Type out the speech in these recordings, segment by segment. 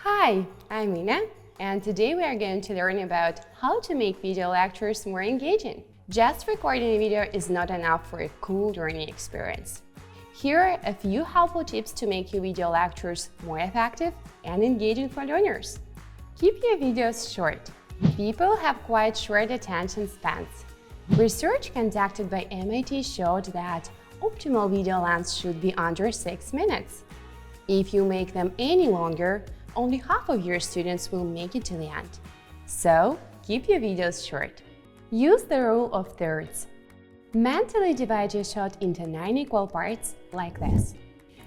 Hi, I'm Mina, and today we are going to learn about how to make video lectures more engaging. Just recording a video is not enough for a cool learning experience. Here are a few helpful tips to make your video lectures more effective and engaging for learners. Keep your videos short. People have quite short attention spans. Research conducted by MIT showed that optimal video length should be under 6 minutes. If you make them any longer, only half of your students will make it to the end. So, keep your videos short. Use the rule of thirds. Mentally divide your shot into 9 equal parts like this.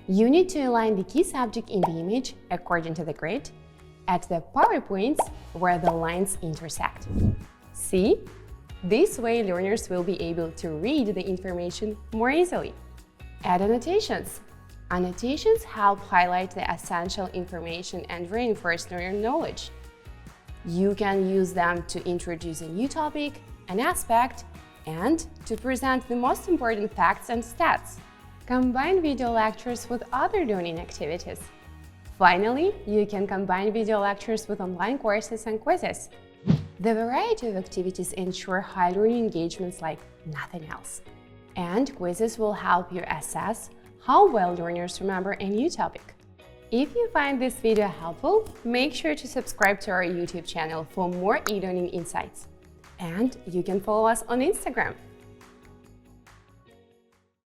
You need to align the key subject in the image according to the grid at the power points where the lines intersect. See? This way, learners will be able to read the information more easily. Add annotations. Annotations help highlight the essential information and reinforce learner knowledge. You can use them to introduce a new topic, an aspect, and to present the most important facts and stats. Combine video lectures with other learning activities. Finally, you can combine video lectures with online courses and quizzes. The variety of activities ensure high learning engagements like nothing else. And quizzes will help you assess how well learners remember a new topic. If you find this video helpful, make sure to subscribe to our YouTube channel for more e-learning insights. And you can follow us on Instagram.